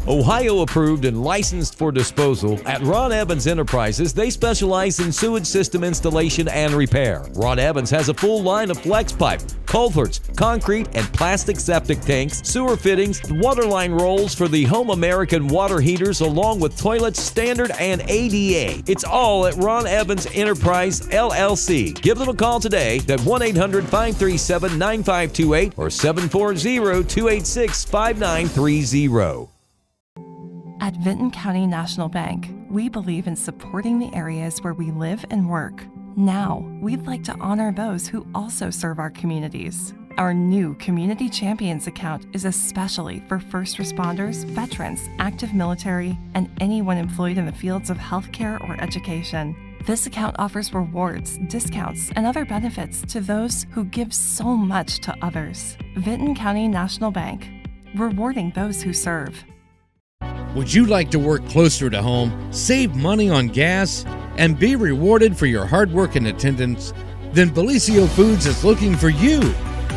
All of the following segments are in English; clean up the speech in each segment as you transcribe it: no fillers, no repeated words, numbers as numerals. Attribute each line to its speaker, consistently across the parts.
Speaker 1: Ohio approved and licensed for disposal, at Ron Evans Enterprises, they specialize in sewage system installation and repair. Ron Evans has a full line of flex pipe, culverts, concrete, and plastic septic tanks, sewer fittings, waterline rolls for the Home American water heaters, along with toilets, standard and ADA. It's all at Ron Evans Enterprise, LLC. Give them a call today at 1-800-537-9528 or 740-286-5930.
Speaker 2: At Vinton County National Bank, we believe in supporting the areas where we live and work. Now, we'd like to honor those who also serve our communities. Our new Community Champions account is especially for first responders, veterans, active military, and anyone employed in the fields of healthcare or education. This account offers rewards, discounts, and other benefits to those who give so much to others. Vinton County National Bank, rewarding those who serve.
Speaker 3: Would you like to work closer to home, save money on gas, and be rewarded for your hard work and attendance? Then Bellisio Foods is looking for you.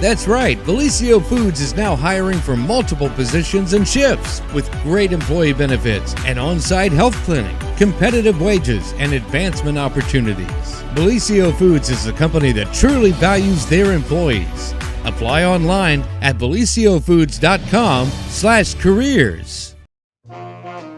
Speaker 3: That's right, Bellisio Foods is now hiring for multiple positions and shifts with great employee benefits, an on-site health clinic, competitive wages, and advancement opportunities. Bellisio Foods is a company that truly values their employees. Apply online at belisiofoods.com/careers.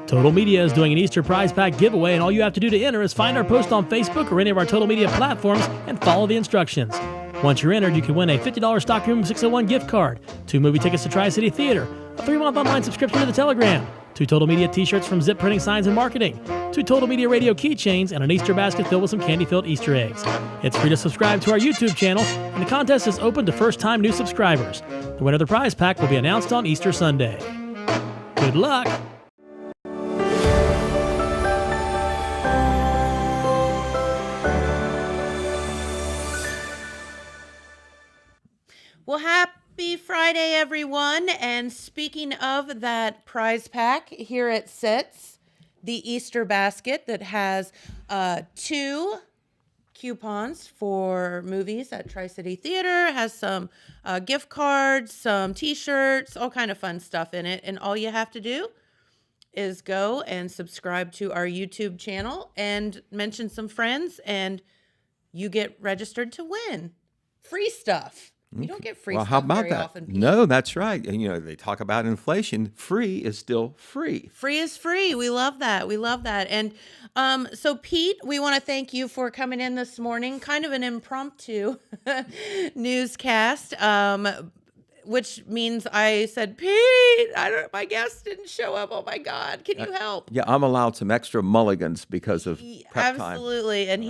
Speaker 4: Total Media is doing an Easter prize pack giveaway, and all you have to do to enter is find our post on Facebook or any of our Total Media platforms and follow the instructions. Once you're entered, you can win a $50 Stockroom 601 gift card, 2 movie tickets to Tri-City Theater, a 3-month online subscription to the Telegram, 2 Total Media t-shirts from Zip Printing Signs and Marketing, 2 Total Media radio keychains, and an Easter basket filled with some candy-filled Easter eggs. It's free to subscribe to our YouTube channel, and the contest is open to first-time new subscribers. The winner of the prize pack will be announced on Easter Sunday. Good luck!
Speaker 5: Well, happy Friday, everyone. And speaking of that prize pack, here it sits, the Easter basket that has 2 coupons for movies at Tri-City Theater, has some gift cards, some t-shirts, all kind of fun stuff in it. And all you have to do is go and subscribe to our YouTube channel and mention some friends, and you get registered to win free stuff. You don't get free
Speaker 6: Well,
Speaker 5: stuff
Speaker 6: how about
Speaker 5: very
Speaker 6: that?
Speaker 5: often, Pete.
Speaker 6: No, that's right. And, they talk about inflation. Free is still free.
Speaker 5: Free is free. We love that. We love that. And so, Pete, we want to thank you for coming in this morning. Kind of an impromptu newscast, which means I said, Pete, my guest didn't show up. Oh, my God. Can you help?
Speaker 6: Yeah, I'm allowed some extra mulligans because of prep time.
Speaker 5: Absolutely. And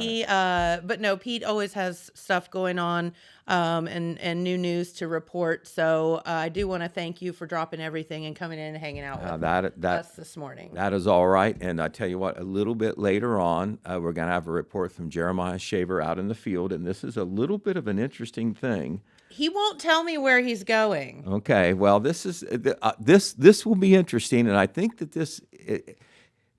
Speaker 5: but no, Pete always has stuff going on and new news to report. So I do want to thank you for dropping everything and coming in and hanging out with us this morning.
Speaker 6: That is all right. And I tell you what, a little bit later on, we're going to have a report from Jeremiah Shaver out in the field. And this is a little bit of an interesting thing.
Speaker 5: He won't tell me where he's going.
Speaker 6: Okay. Well, this is this will be interesting. And I think that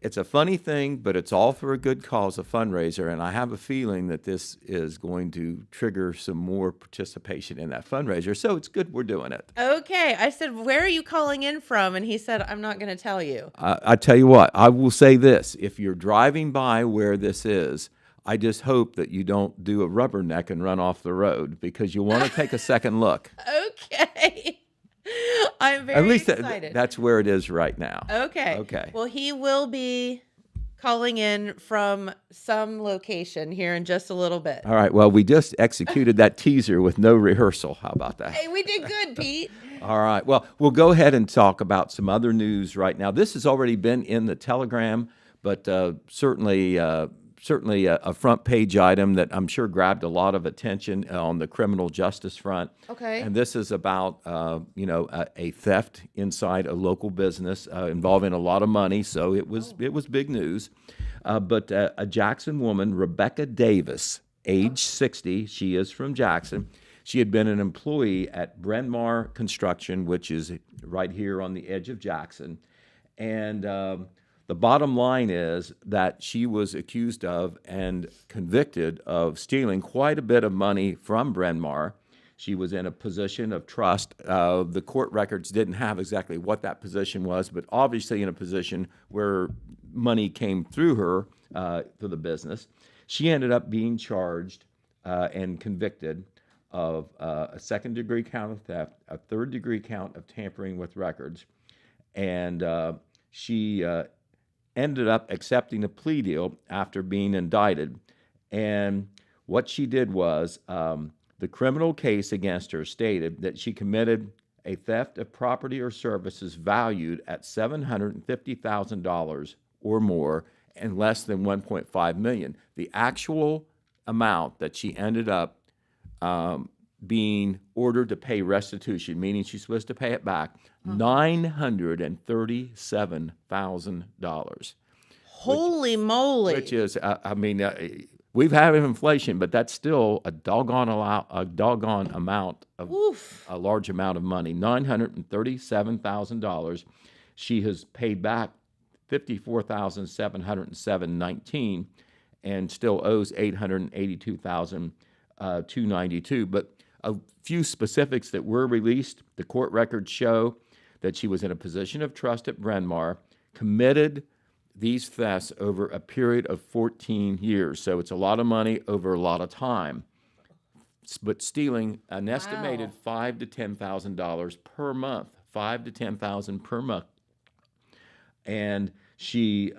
Speaker 6: it's a funny thing, but it's all for a good cause, a fundraiser. And I have a feeling that this is going to trigger some more participation in that fundraiser. So it's good we're doing it.
Speaker 5: Okay. I said, where are you calling in from? And he said, I'm not going to tell you.
Speaker 6: I tell you what, I will say this. If you're driving by where this is, I just hope that you don't do a rubberneck and run off the road, because you want to take a second look.
Speaker 5: Okay. I'm very excited.
Speaker 6: At least that's where it is right now.
Speaker 5: Okay.
Speaker 6: Okay.
Speaker 5: Well, he will be calling in from some location here in just a little bit.
Speaker 6: All right. Well, we just executed that teaser with no rehearsal. How about that?
Speaker 5: Hey, we did good, Pete.
Speaker 6: All right. Well, we'll go ahead and talk about some other news right now. This has already been in the Telegram, but certainly a front page item that I'm sure grabbed a lot of attention on the criminal justice front.
Speaker 5: Okay.
Speaker 6: And this is about, a theft inside a local business involving a lot of money. So it was big news. But a Jackson woman, Rebecca Davis, age 60, she is from Jackson. She had been an employee at Bryn Mawr Construction, which is right here on the edge of Jackson. And the bottom line is that she was accused of and convicted of stealing quite a bit of money from Bryn Mawr. She was in a position of trust. The court records didn't have exactly what that position was, but obviously in a position where money came through her for the business. She ended up being charged and convicted of a second-degree count of theft, a third-degree count of tampering with records, and she ended up accepting a plea deal after being indicted. And what she did was, the criminal case against her stated that she committed a theft of property or services valued at $750,000 or more and less than $1.5 million. The actual amount that she ended up being ordered to pay restitution, meaning she's supposed to pay it back, $937,000.
Speaker 5: Holy moly.
Speaker 6: Which is, we've had inflation, but that's still a doggone amount of a large amount of money. $937,000. She has paid back $54,707.19 and still owes $882,292. But a few specifics that were released. The court records show that she was in a position of trust at Bryn Mawr, committed these thefts over a period of 14 years. So it's a lot of money over a lot of time. But stealing an estimated $5,000 to $10,000 per month, $5,000 to $10,000 per month. And she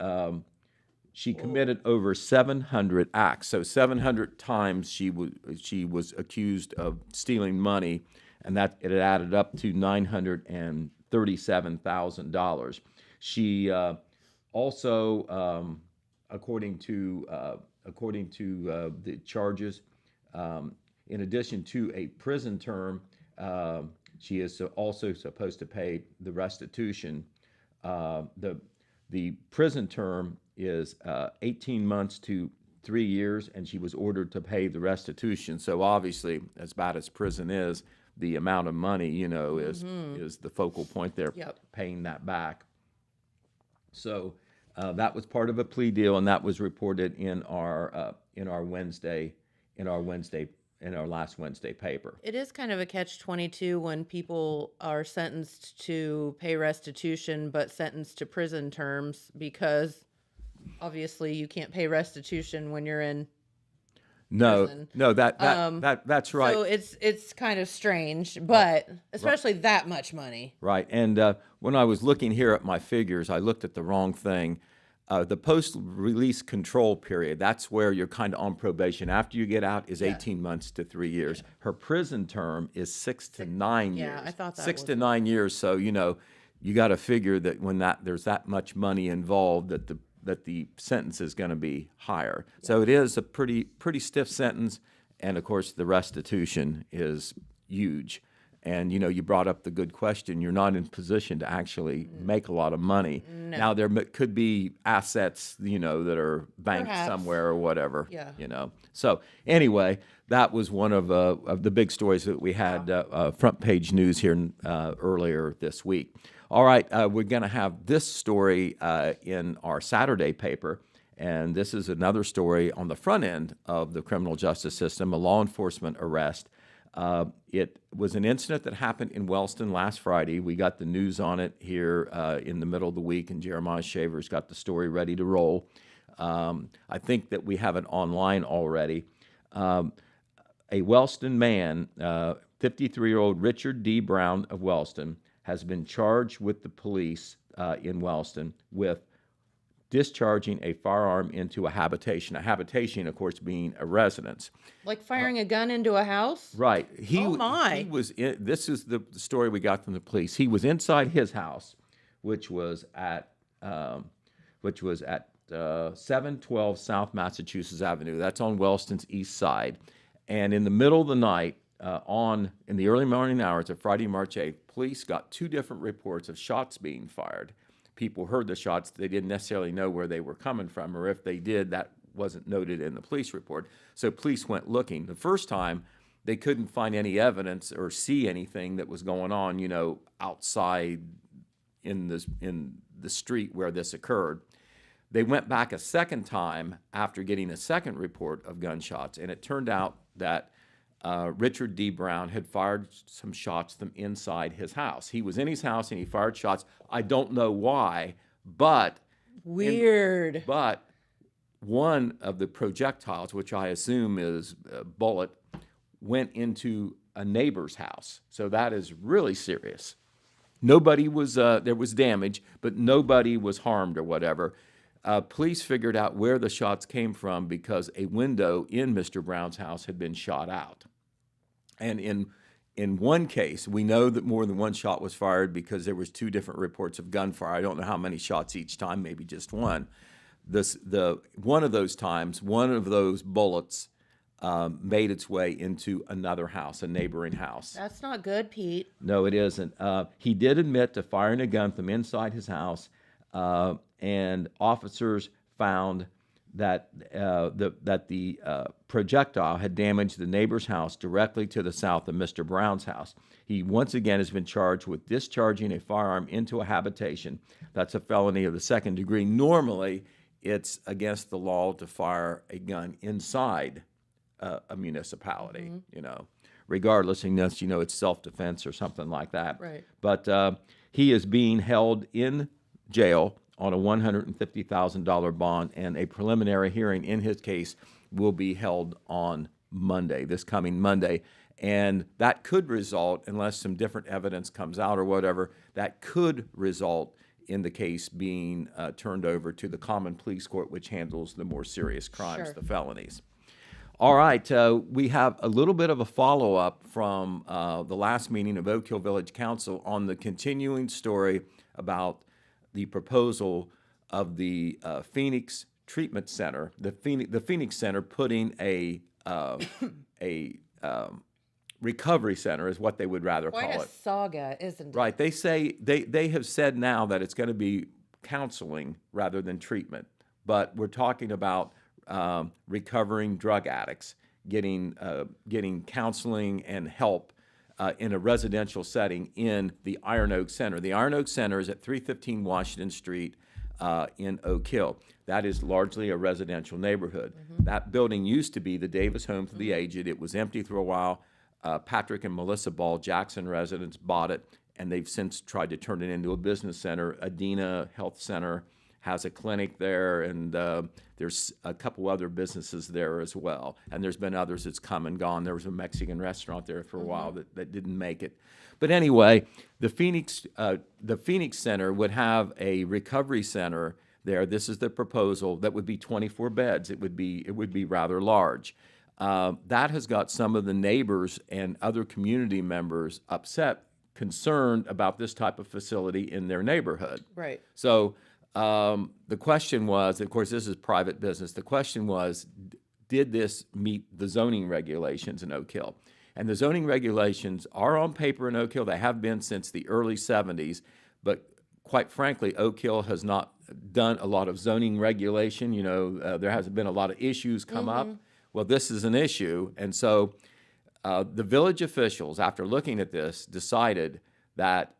Speaker 6: committed over 700 acts. So 700 times she was accused of stealing money, and that it added up to $937,000. She also, according to the charges, in addition to a prison term, she is also supposed to pay the restitution. The prison term is 18 months to 3 years, and she was ordered to pay the restitution. So obviously, as bad as prison is, the amount of money, is the focal point there, paying that back. So that was part of a plea deal, and that was reported in our last Wednesday paper.
Speaker 5: It is kind of a catch-22 when people are sentenced to pay restitution but sentenced to prison terms, because obviously you can't pay restitution when you're in prison.
Speaker 6: No, that's right.
Speaker 5: So it's kind of strange, but especially that much money.
Speaker 6: Right, and when I was looking here at my figures, I looked at the wrong thing. The post-release control period, that's where you're kind of on probation. After you get out is 18 months to 3 years. Her prison term is 6 to 9 years.
Speaker 5: Yeah, I thought that
Speaker 6: 6
Speaker 5: was
Speaker 6: to 9 years, so, you got to figure that when there's that much money involved, that the sentence is going to be higher. So it is a pretty stiff sentence, and of course the restitution is huge. And, you brought up the good question. You're not in position to actually make a lot of money. No. Now, there could be assets, that are banked somewhere or whatever, So anyway, that was one of the big stories that we had front page news here earlier this week. All right, we're going to have this story in our Saturday paper. And this is another story on the front end of the criminal justice system, a law enforcement arrest. It was an incident that happened in Wellston last Friday. We got the news on it here in the middle of the week, and Jeremiah Shaver's got the story ready to roll. I think that we have it online already. A Wellston man, 53-year-old Richard D. Brown of Wellston, has been charged with the police in Wellston with discharging a firearm into a habitation. A habitation, of course, being a residence.
Speaker 5: Like firing a gun into a house?
Speaker 6: Right. He
Speaker 5: my.
Speaker 6: was in, this is the story we got from the police. He was inside his house, which was at 712 South Massachusetts Avenue. That's on Wellston's east side. And in the middle of the night, in the early morning hours of Friday, March 8th, police got two different reports of shots being fired. People heard the shots. They didn't necessarily know where they were coming from, or if they did, that wasn't noted in the police report. So police went looking. The first time, they couldn't find any evidence or see anything that was going on, outside in the street where this occurred. They went back a second time after getting a second report of gunshots, and it turned out that Richard D. Brown had fired some shots from inside his house. He was in his house and he fired shots. I don't know why, but
Speaker 5: Weird.
Speaker 6: but one of the projectiles, which I assume is a bullet, went into a neighbor's house. So that is really serious. Nobody was, there was damage, but nobody was harmed or whatever. Police figured out where the shots came from because a window in Mr. Brown's house had been shot out. And in one case, we know that more than one shot was fired because there was 2 different reports of gunfire. I don't know how many shots each time, maybe just one. One of those times, one of those bullets made its way into another house, a neighboring house.
Speaker 5: That's not good, Pete.
Speaker 6: No, it isn't. He did admit to firing a gun from inside his house, and officers found that the projectile had damaged the neighbor's house directly to the south of Mr. Brown's house. He once again has been charged with discharging a firearm into a habitation. That's a felony of the 2nd degree. Normally, it's against the law to fire a gun inside a municipality, regardless, unless, it's self-defense or something like that.
Speaker 5: Right.
Speaker 6: But he is being held in jail on a $150,000 bond, and a preliminary hearing in his case will be held on Monday, this coming Monday. And that could result, unless some different evidence comes out or whatever, that could result in the case being turned over to the Common Pleas Court, which handles the more serious crimes,
Speaker 5: Sure.
Speaker 6: the felonies. All right, we have a little bit of a follow-up from the last meeting of Oak Hill Village Council on the continuing story about the proposal of the Phoenix Treatment Center, the Phoenix Center putting a recovery center is what they would rather
Speaker 5: Quite
Speaker 6: call
Speaker 5: a
Speaker 6: it.
Speaker 5: saga, isn't it?
Speaker 6: Right. They say they have said now that it's going to be counseling rather than treatment. But we're talking about recovering drug addicts, getting counseling and help in a residential setting in the Iron Oak Center. The Iron Oak Center is at 315 Washington Street in Oak Hill. That is largely a residential neighborhood. That building used to be the Davis Home for the Aged. It was empty for a while. Patrick and Melissa Ball, Jackson residents, bought it, and they've since tried to turn it into a business center. Adena Health Center has a clinic there, and there's a couple other businesses there as well. And there's been others that's come and gone. There was a Mexican restaurant there for a while that didn't make it. But anyway, the Phoenix Center would have a recovery center there. This is the proposal that would be 24 beds. It would be rather large. That has got some of the neighbors and other community members upset, concerned about this type of facility in their neighborhood.
Speaker 5: Right.
Speaker 6: So the question was, of course, this is private business. The question was, did this meet the zoning regulations in Oak Hill? And the zoning regulations are on paper in Oak Hill. They have been since the early 70s. But quite frankly, Oak Hill has not done a lot of zoning regulation. There hasn't been a lot of issues come up. Well, this is an issue. And so the village officials, after looking at this, decided that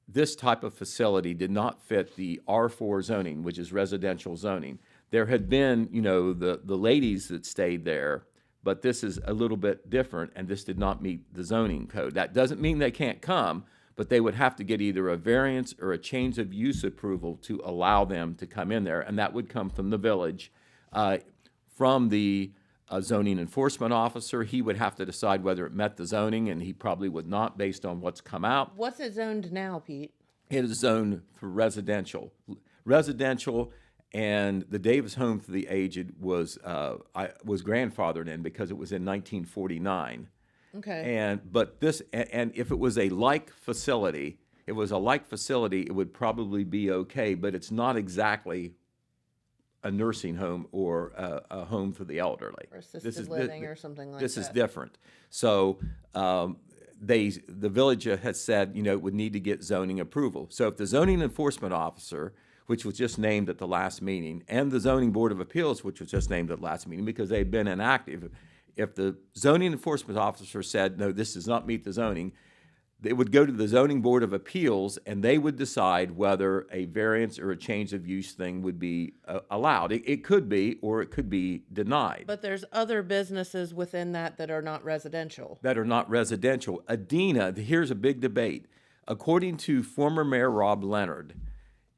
Speaker 6: this type of facility did not fit the R4 zoning, which is residential zoning. There had been, the ladies that stayed there, but this is a little bit different, and this did not meet the zoning code. That doesn't mean they can't come, but they would have to get either a variance or a change of use approval to allow them to come in there, and that would come from the village. From the zoning enforcement officer, he would have to decide whether it met the zoning, and he probably would not based on what's come out.
Speaker 5: What's it zoned now, Pete?
Speaker 6: It is zoned for residential, and the Davis Home for the Aged was grandfathered in because it was in 1949.
Speaker 5: Okay.
Speaker 6: But if it was a like facility, it would probably be okay, but it's not exactly a nursing home or a home for the elderly.
Speaker 5: Or assisted living or something like that.
Speaker 6: This is different. So the village has said, it would need to get zoning approval. So if the zoning enforcement officer, which was just named at the last meeting, and the zoning board of appeals, which was just named at the last meeting because they've been inactive, if the zoning enforcement officer said, no, this does not meet the zoning, it would go to the Zoning Board of Appeals, and they would decide whether a variance or a change of use thing would be allowed. It could be, or it could be denied.
Speaker 5: But there's other businesses within that are not residential.
Speaker 6: That are not residential. Adena, here's a big debate. According to former Mayor Rob Leonard,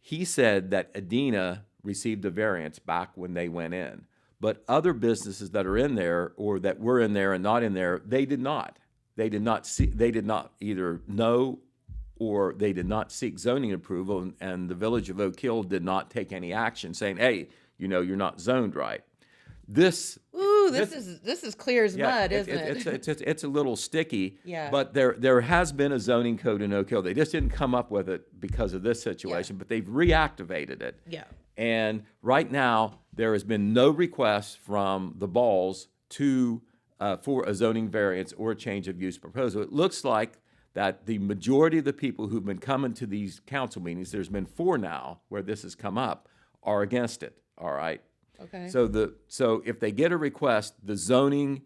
Speaker 6: he said that Adena received a variance back when they went in. But other businesses that are in there, or that were in there and not in there, they did not. They did not either know, or they did not seek zoning approval, and the Village of Oak Hill did not take any action saying, hey, you're not zoned right. This
Speaker 5: is clear as mud, isn't it?
Speaker 6: It's a little sticky.
Speaker 5: Yeah.
Speaker 6: But there has been a zoning code in Oak Hill. They just didn't come up with it because of this situation, but they've reactivated it.
Speaker 5: Yeah.
Speaker 6: And right now, there has been no request from the Balls for a zoning variance or a change of use proposal. It looks like that the majority of the people who've been coming to these council meetings, there's been 4 now where this has come up, are against it. All right.
Speaker 5: Okay.
Speaker 6: So if they get a request, the zoning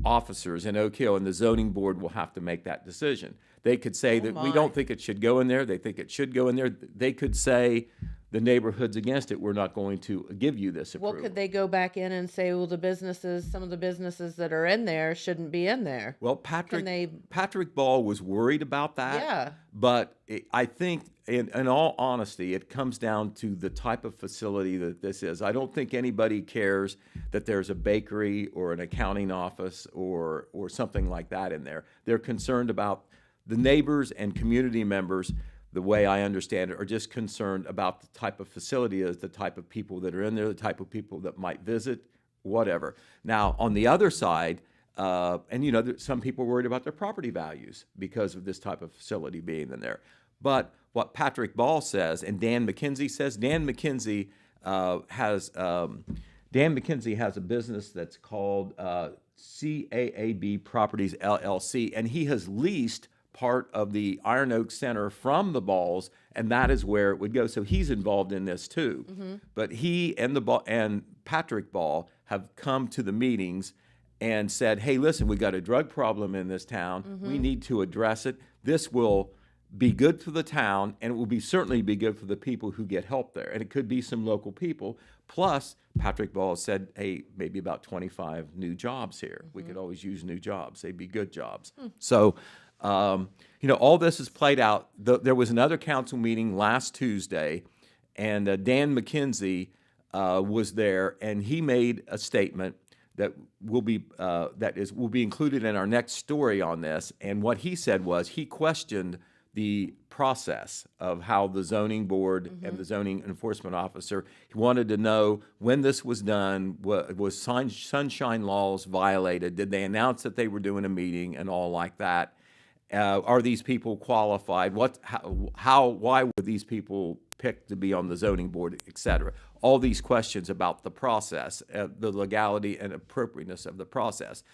Speaker 6: officers in Oak Hill and the zoning board will have to make that decision. They could say that we don't think it should go in there. They think it should go in there. They could say the neighborhood's against it. We're not going to give you this approval.
Speaker 5: Well, could they go back in and say, well, some of the businesses that are in there shouldn't be in there?
Speaker 6: Well, Patrick Ball was worried about that.
Speaker 5: Yeah.
Speaker 6: But I think, in all honesty, it comes down to the type of facility that this is. I don't think anybody cares that there's a bakery or an accounting office or something like that in there. They're concerned about the neighbors and community members. The way I understand it, are just concerned about the type of facility it is, the type of people that are in there, the type of people that might visit, whatever. Now, on the other side, some people are worried about their property values because of this type of facility being in there. But what Patrick Ball says, and Dan McKenzie says, Dan McKenzie has a business that's called CAAB Properties LLC, and he has leased part of the Iron Oak Center from the Balls, and that is where it would go. So he's involved in this too. Mm-hmm. But he and Patrick Ball have come to the meetings and said, hey, listen, we got a drug problem in this town. Mm-hmm. We need to address it. This will be good for the town, and it will certainly be good for the people who get help there. And it could be some local people. Plus, Patrick Ball said, hey, maybe about 25 new jobs here. Mm-hmm. We could always use new jobs. They'd be good jobs. Mm. So, all this is played out. There was another council meeting last Tuesday, and Dan McKenzie was there, and he made a statement that will be included in our next story on this. And what he said was he questioned the process of how the zoning board and the zoning enforcement officer, he wanted to know when this was done, was sunshine laws violated, did they announce that they were doing a meeting and all like that. Are these people qualified? Why were these people picked to be on the zoning board, et cetera? All these questions about the process, the legality and appropriateness of the process.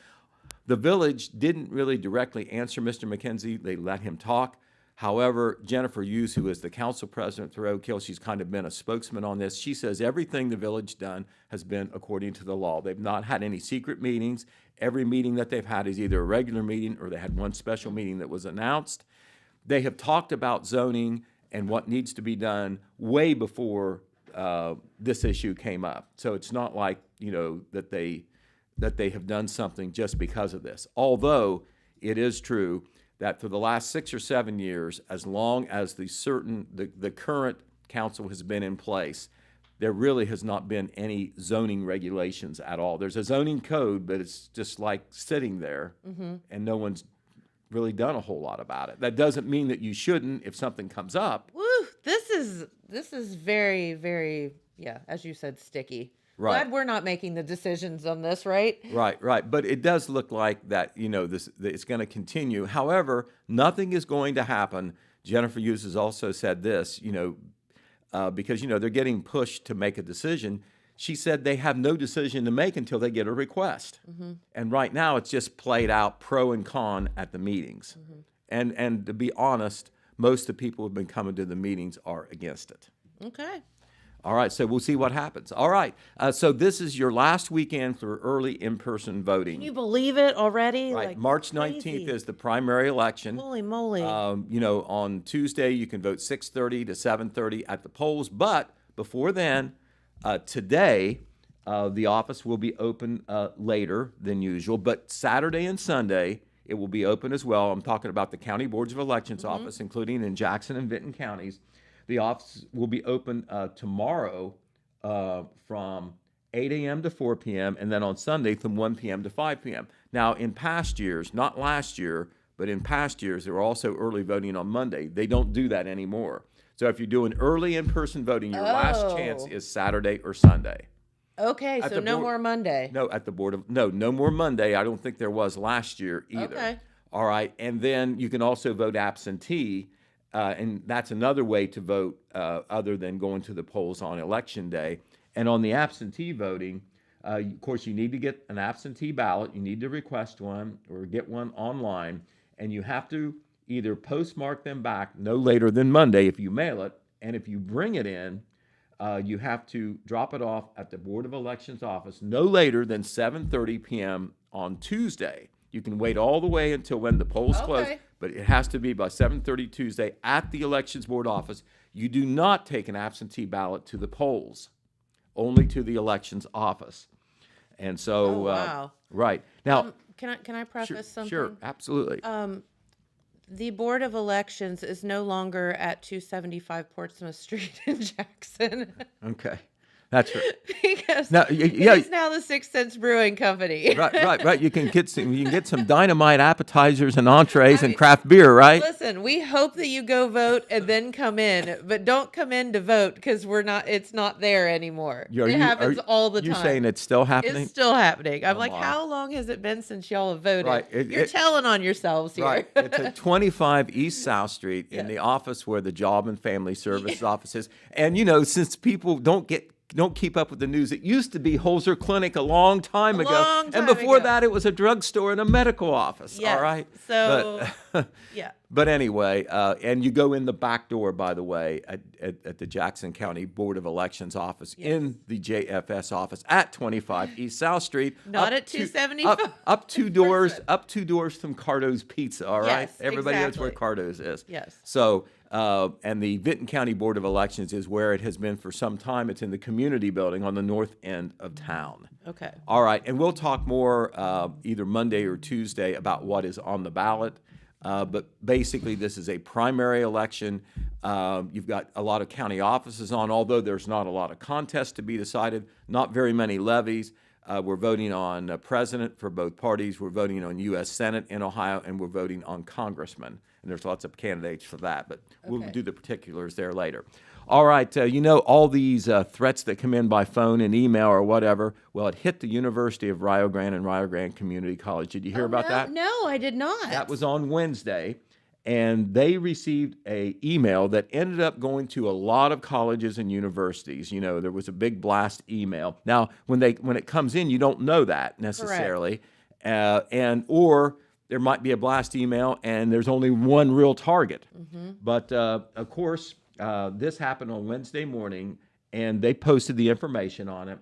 Speaker 6: The village didn't really directly answer Mr. McKenzie. They let him talk. However, Jennifer Hughes, who is the council president for Oak Hill, she's kind of been a spokesman on this. She says everything the village done has been according to the law. They've not had any secret meetings. Every meeting that they've had is either a regular meeting or they had one special meeting that was announced. They have talked about zoning and what needs to be done way before this issue came up. So it's not like, that they have done something just because of this. Although it is true that for the last 6 or 7 years, as long as the current council has been in place, there really has not been any zoning regulations at all. There's a zoning code, but it's just like sitting there, and no one's really done a whole lot about it. That doesn't mean that you shouldn't if something comes up.
Speaker 5: Woo! This is very, very, as you said, sticky.
Speaker 6: Right.
Speaker 5: Glad we're not making the decisions on this, right?
Speaker 6: Right. But it does look like that, it's going to continue. However, nothing is going to happen. Jennifer Hughes has also said this, because, they're getting pushed to make a decision. She said they have no decision to make until they get a request. Mm-hmm. And right now it's just played out pro and con at the meetings. Mm-hmm. And to be honest, most of the people who have been coming to the meetings are against it.
Speaker 5: Okay.
Speaker 6: All right, so we'll see what happens. All right, so this is your last weekend for early in-person voting.
Speaker 5: Can you believe it already?
Speaker 6: Right,
Speaker 5: Like,
Speaker 6: March 19th
Speaker 5: crazy.
Speaker 6: is the primary election.
Speaker 5: Holy moly.
Speaker 6: You know, on Tuesday you can vote 6:30 to 7:30 at the polls, but before then, today the office will be open later than usual, but Saturday and Sunday it will be open as well. I'm talking about the County Boards of Elections office, including in Jackson and Vinton counties. The office will be open tomorrow from 8 a.m. to 4 p.m. and then on Sunday from 1 p.m. to 5 p.m. Now, in past years, not last year, but in past years, there were also early voting on Monday. They don't do that anymore. So if you're doing early in-person voting, your last chance is Saturday or Sunday.
Speaker 5: Okay,
Speaker 6: At
Speaker 5: so
Speaker 6: the
Speaker 5: no
Speaker 6: board-
Speaker 5: more Monday.
Speaker 6: No, at the board of no more Monday. I don't think there was last year either.
Speaker 5: Okay.
Speaker 6: All right, and then you can also vote absentee, and that's another way to vote other than going to the polls on election day. And on the absentee voting, of course, you need to get an absentee ballot. You need to request one or get one online, and you have to either postmark them back no later than Monday if you mail it, and if you bring it in, you have to drop it off at the Board of Elections office no later than 7:30 p.m. on Tuesday. You can wait all the way until when the polls close,
Speaker 5: Okay.
Speaker 6: but it has to be by 7:30 Tuesday at the Elections Board office. You do not take an absentee ballot to the polls, only to the Elections office. And so,
Speaker 5: Oh, wow.
Speaker 6: right. Now,
Speaker 5: Can I preface something?
Speaker 6: sure, absolutely.
Speaker 5: The Board of Elections is no longer at 275 Portsmouth Street in Jackson.
Speaker 6: Okay. That's right.
Speaker 5: Because
Speaker 6: Now, yeah.
Speaker 5: it's now the 6 Cents Brewing Company.
Speaker 6: Right. You can get some dynamite appetizers and entrees and craft beer, right?
Speaker 5: Listen, we hope that you go vote and then come in, but don't come in to vote because it's not there anymore. It happens all the time.
Speaker 6: You're saying it's still happening?
Speaker 5: It's still happening. I'm like,
Speaker 6: my.
Speaker 5: how long has it been since y'all have voted?
Speaker 6: Right.
Speaker 5: You're telling on yourselves here.
Speaker 6: Right. It's at 25 East South Street in the office where the Job and Family Services office is. And, you know, since people don't keep up with the news, it used to be Holzer Clinic a long time ago.
Speaker 5: long
Speaker 6: And
Speaker 5: time
Speaker 6: before
Speaker 5: ago.
Speaker 6: that, it was a drugstore and a medical office.
Speaker 5: Yes.
Speaker 6: All right.
Speaker 5: So,
Speaker 6: But,
Speaker 5: yeah.
Speaker 6: But anyway, and you go in the back door, by the way, at the Jackson County Board of Elections office, in the JFS office at 25 East South Street.
Speaker 5: Not
Speaker 6: up
Speaker 5: at
Speaker 6: to-
Speaker 5: 275.
Speaker 6: Up two doors, up two doors from Cardo's Pizza. All right,
Speaker 5: Yes,
Speaker 6: everybody knows where
Speaker 5: exactly.
Speaker 6: Cardo's is.
Speaker 5: Yes.
Speaker 6: So, and the Vinton County Board of Elections is where it has been for some time. It's in the community building on the north end of town.
Speaker 5: Okay.
Speaker 6: All right, and we'll talk more either Monday or Tuesday about what is on the ballot. But basically, this is a primary election. You've got a lot of county offices on, although there's not a lot of contests to be decided, not very many levies. We're voting on president for both parties. We're voting on U.S. Senate in Ohio, and we're voting on congressman. And there's lots of candidates for that, but we'll do the particulars there later. All right, you know, all these threats that come in by phone and email or whatever, well, it hit the University of Rio Grande and Rio Grande Community College. Did you hear about that?
Speaker 5: No, I did not.
Speaker 6: That was on Wednesday, and they received a email that ended up going to a lot of colleges and universities. You know, there was a big blast email. Now, when it comes in, you don't know that necessarily, or there might be a blast email and there's only one real target. But of course, this happened on Wednesday morning, and they posted the information on it.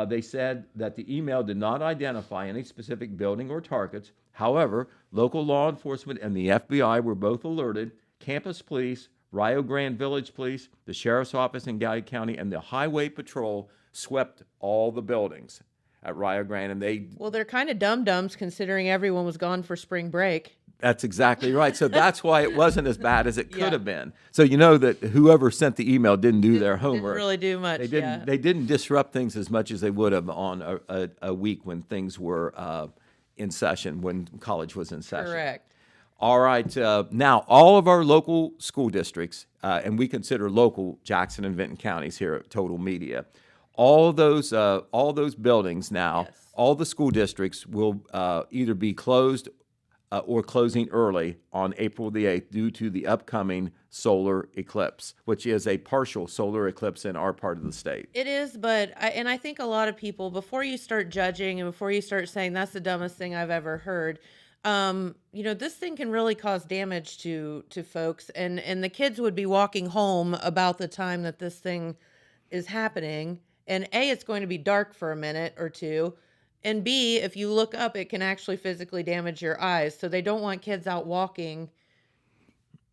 Speaker 6: They said that the email did not identify any specific building or targets. However, local law enforcement and the FBI were both alerted. Campus Police, Rio Grande Village Police, the Sheriff's Office in Galley County, and the Highway Patrol swept all the buildings at Rio Grande, and
Speaker 5: Well, they're kind of dum-dums considering everyone was gone for spring break.
Speaker 6: That's exactly right. So that's why it wasn't as bad as it could have been. So you know that whoever sent the email didn't do their homework.
Speaker 5: Didn't really do much.
Speaker 6: They didn't. They didn't disrupt things as much as they would have on a week when things were in session, when college was in session.
Speaker 5: Correct.
Speaker 6: All right. Now, all of our local school districts, and we consider local Jackson and Vinton counties here at Total Media, all those buildings now, all the school districts will either be closed or closing early on April the 8th due to the upcoming solar eclipse, which is a partial solar eclipse in our part of the state.
Speaker 5: It is, but I think a lot of people, before you start judging and before you start saying that's the dumbest thing I've ever heard, you know, this thing can really cause damage to folks, and the kids would be walking home about the time that this thing is happening, and A, it's going to be dark for a minute or two, and B, if you look up, it can actually physically damage your eyes. So they don't want kids out walking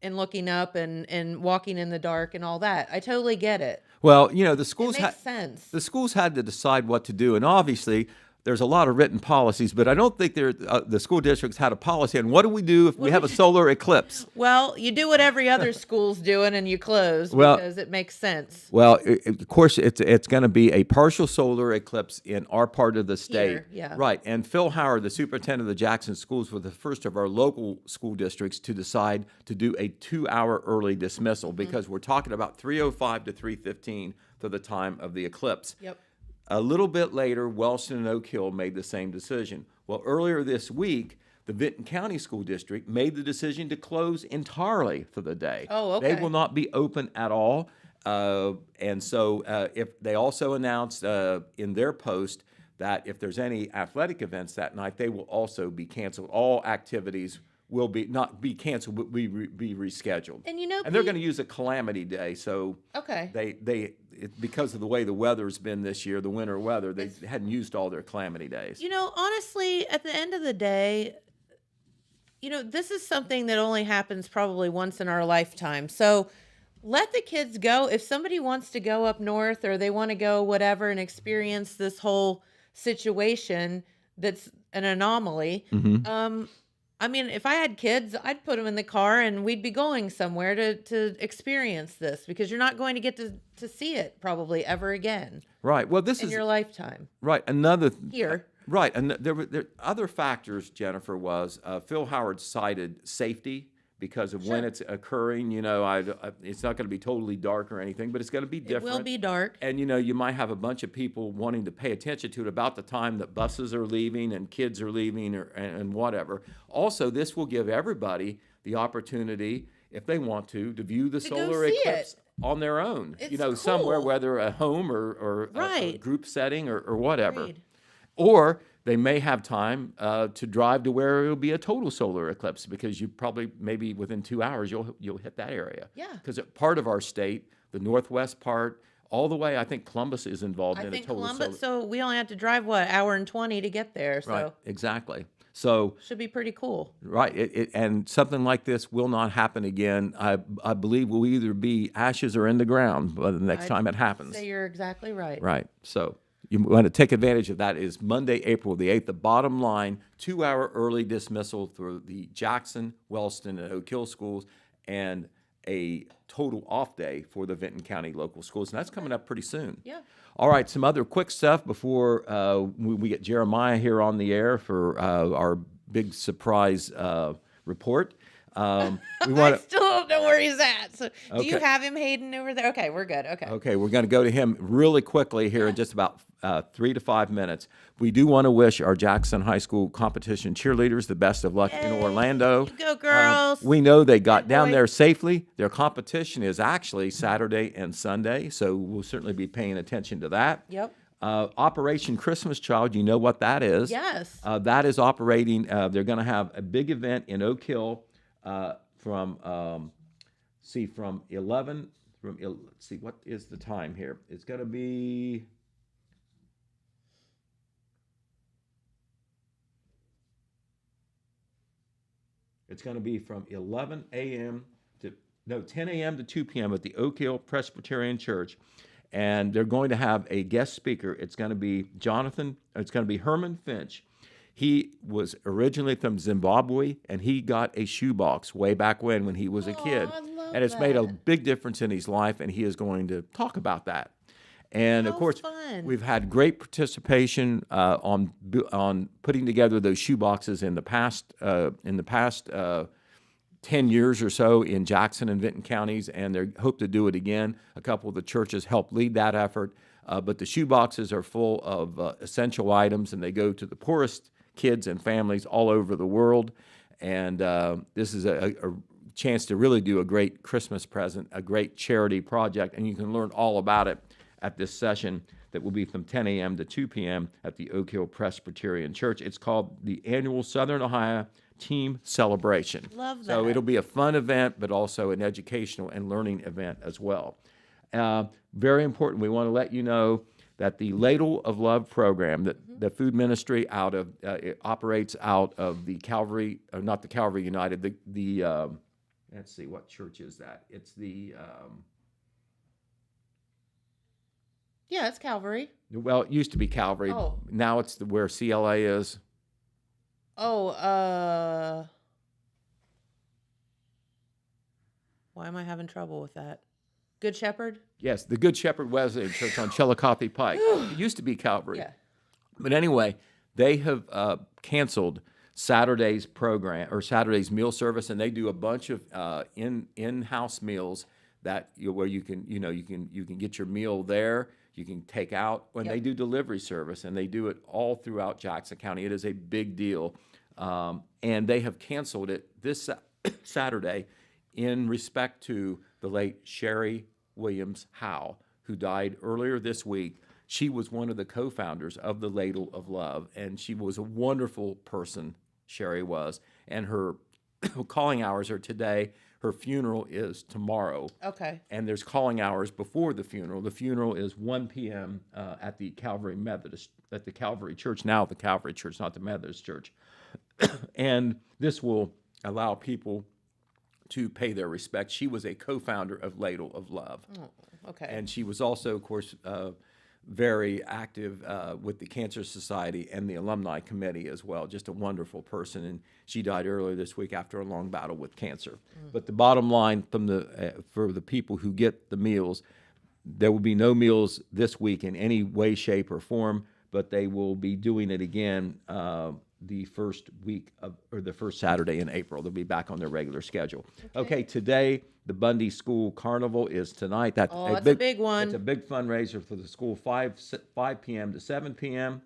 Speaker 5: and looking up and walking in the dark and all that. I totally get it.
Speaker 6: Well, the
Speaker 5: It
Speaker 6: schools
Speaker 5: makes sense.
Speaker 6: the schools had to decide what to do, and obviously there's a lot of written policies, but I don't think the school districts had a policy on what do we do if we have a solar eclipse.
Speaker 5: Well, you do what every other school's doing and you close
Speaker 6: Well-
Speaker 5: because it makes sense.
Speaker 6: Well, of course, it's going to be a partial solar eclipse in our part of the state.
Speaker 5: Here, yeah.
Speaker 6: Right. And Phil Howard, the superintendent of the Jackson schools, was the first of our local school districts to decide to do a 2-hour early dismissal
Speaker 5: Mm-hmm.
Speaker 6: because we're talking about 3:05 to 3:15 for the time of the eclipse.
Speaker 5: Yep.
Speaker 6: A little bit later, Wellston and Oak Hill made the same decision. Well, earlier this week, the Vinton County School District made the decision to close entirely for the day.
Speaker 5: Oh,
Speaker 6: They
Speaker 5: okay.
Speaker 6: will not be open at all. And so if they also announced in their post that if there's any athletic events that night, they will also be canceled. All activities will not be canceled, but be rescheduled.
Speaker 5: And
Speaker 6: they're going to use a calamity day, so
Speaker 5: Okay.
Speaker 6: because of the way the weather's been this year, the winter weather, they hadn't used all their calamity days.
Speaker 5: Honestly, at the end of the day, this is something that only happens probably once in our lifetime. So let the kids go. If somebody wants to go up north or they want to go whatever and experience this whole situation that's an anomaly, I mean, if I had kids, I'd put them in the car and we'd be going somewhere to experience this because you're not going to get to see it probably ever again
Speaker 6: Right. Well, this
Speaker 5: in
Speaker 6: is
Speaker 5: your lifetime.
Speaker 6: right. Another
Speaker 5: Here.
Speaker 6: Right, and there were other factors. Jennifer was Phil Howard cited safety because of when it's occurring. It's not going to be totally dark or anything, but it's going to be
Speaker 5: It
Speaker 6: different.
Speaker 5: will be dark.
Speaker 6: And you might have a bunch of people wanting to pay attention to it about the time that buses are leaving and kids are leaving and whatever. Also, this will give everybody the opportunity, if they want to view the
Speaker 5: To go
Speaker 6: solar
Speaker 5: see
Speaker 6: eclipse on their own.
Speaker 5: It's
Speaker 6: Somewhere,
Speaker 5: cool.
Speaker 6: whether a home or a
Speaker 5: Right.
Speaker 6: group setting or whatever.
Speaker 5: Agreed.
Speaker 6: Or they may have time to drive to where it'll be a total solar eclipse because you probably maybe within 2 hours you'll hit that area.
Speaker 5: Yeah.
Speaker 6: Because part of our state, the northwest part, all the way, I think Columbus is involved
Speaker 5: I
Speaker 6: in
Speaker 5: think
Speaker 6: a total
Speaker 5: Columbus,
Speaker 6: solar.
Speaker 5: so we only have to drive, what, hour and 20 to get there. So
Speaker 6: Right. Exactly. So
Speaker 5: should be pretty cool.
Speaker 6: right, and something like this will not happen again. I believe will either be ashes or in the ground by the next time it happens.
Speaker 5: Say you're exactly right.
Speaker 6: Right. So you want to take advantage of that. Is Monday, April the 8th. The bottom line, 2-hour early dismissal for the Jackson, Wellston, and Oak Hill schools, and a total off day for the Vinton County local schools. And that's coming up pretty soon.
Speaker 5: Yeah.
Speaker 6: All right, some other quick stuff before we get Jeremiah here on the air for our big surprise report. We
Speaker 5: I
Speaker 6: want to.
Speaker 5: still don't know where he's at. So do you
Speaker 6: Okay.
Speaker 5: have him, Hayden, over there? Okay, we're good. Okay.
Speaker 6: Okay, we're going to go to him really quickly here in just about 3 to 5 minutes. We do want to wish our Jackson High School competition cheerleaders the best of luck in Orlando.
Speaker 5: You go, girls.
Speaker 6: We know they got down
Speaker 5: boy.
Speaker 6: there safely. Their competition is actually Saturday and Sunday, so we'll certainly be paying attention to that.
Speaker 5: Yep.
Speaker 6: Operation Christmas Child, you know what that is.
Speaker 5: Yes.
Speaker 6: That is operating. They're going to have a big event in Oak Hill from 11. Let's see, what is the time here? It's going to be. It's going to be from 11 a.m. to 10 a.m. to 2 p.m. at the Oak Hill Presbyterian Church. And they're going to have a guest speaker. It's going to be Herman Finch. He was originally from Zimbabwe, and he got a shoebox way back when he was a kid.
Speaker 5: I love
Speaker 6: And it's made a
Speaker 5: that.
Speaker 6: big difference in his life, and he is going to talk about that. And of
Speaker 5: How
Speaker 6: course,
Speaker 5: fun.
Speaker 6: we've had great participation on putting together those shoeboxes in the past 10 years or so in Jackson and Vinton counties, and they hope to do it again. A couple of the churches helped lead that effort, but the shoeboxes are full of essential items, and they go to the poorest kids and families all over the world. And this is a chance to really do a great Christmas present, a great charity project, and you can learn all about it at this session that will be from 10 a.m. to 2 p.m. at the Oak Hill Presbyterian Church. It's called the Annual Southern Ohio Team Celebration.
Speaker 5: Love
Speaker 6: So
Speaker 5: that.
Speaker 6: it'll be a fun event, but also an educational and learning event as well. Very important. We want to let you know that the Ladle of Love program, that the food ministry it operates out of the Calvary, not the Calvary United, let's see, what church is that? It's the,
Speaker 5: Yeah, it's Calvary.
Speaker 6: well, it used to be Calvary.
Speaker 5: Oh.
Speaker 6: Now it's where CLA is.
Speaker 5: Oh, why am I having trouble with that? Good Shepherd?
Speaker 6: Yes, the Good Shepherd Wesleyan Church on Chillicothe Pike. It used to be Calvary.
Speaker 5: Yeah.
Speaker 6: But anyway, they have canceled Saturday's program or Saturday's meal service, and they do a bunch of in-house meals where you can get your meal there. You can take out when they do delivery service, and they do it all throughout Jackson County. It is a big deal, and they have canceled it this Saturday in respect to the late Sherry Williams Howe, who died earlier this week. She was one of the co-founders of the Ladle of Love, and she was a wonderful person, Sherry was. And her calling hours are today. Her funeral is tomorrow.
Speaker 5: Okay.
Speaker 6: And there's calling hours before the funeral. The funeral is 1 p.m. At the Calvary Church, now the Calvary Church, not the Methodist Church. And this will allow people to pay their respects. She was a co-founder of Ladle of Love.
Speaker 5: Oh, okay.
Speaker 6: And she was also, of course, very active with the Cancer Society and the Alumni Committee as well. Just a wonderful person. And she died earlier this week after a long battle with cancer. But the bottom line for the people who get the meals, there will be no meals this week in any way, shape, or form, but they will be doing it again the first Saturday in April. They'll be back on their regular schedule. Okay, today the Bundy School Carnival is tonight. That's
Speaker 5: a big one.
Speaker 6: It's a big fundraiser for the school, 5 p.m. to 7 p.m.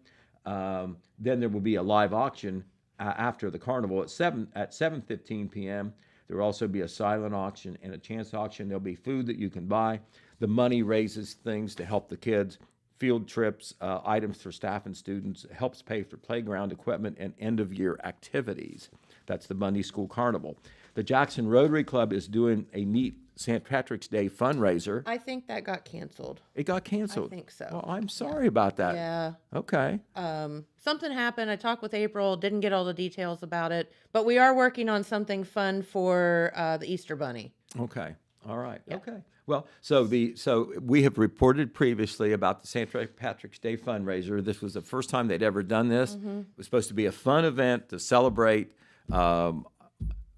Speaker 6: Then there will be a live auction after the carnival at 7:15 p.m. There will also be a silent auction and a chance auction. There'll be food that you can buy. The money raises things to help the kids. Field trips, items for staff and students, helps pay for playground equipment and end-of-year activities. That's the Bundy School Carnival. The Jackson Rotary Club is doing a neat St. Patrick's Day fundraiser.
Speaker 5: I think that got canceled.
Speaker 6: It got canceled.
Speaker 5: I think so.
Speaker 6: Well, I'm sorry about that.
Speaker 5: Yeah.
Speaker 6: Okay.
Speaker 5: Something happened. I talked with April, didn't get all the details about it, but we are working on something fun for the Easter Bunny.
Speaker 6: Okay. All right.
Speaker 5: Yeah.
Speaker 6: Okay. Well, so we have reported previously about the St. Patrick's Day fundraiser. This was the first time they'd ever done this. It was supposed to be a fun event to celebrate the